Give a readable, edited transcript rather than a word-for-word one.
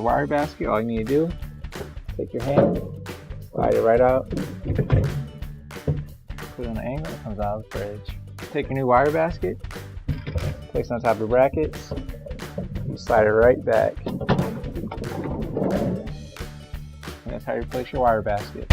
wire basket, all you need to do, take your hand, slide it right out, put it on an angle, it comes out of the fridge. Take your new wire basket, place it on top of the brackets, you slide it right back. And that's how you place your wire basket.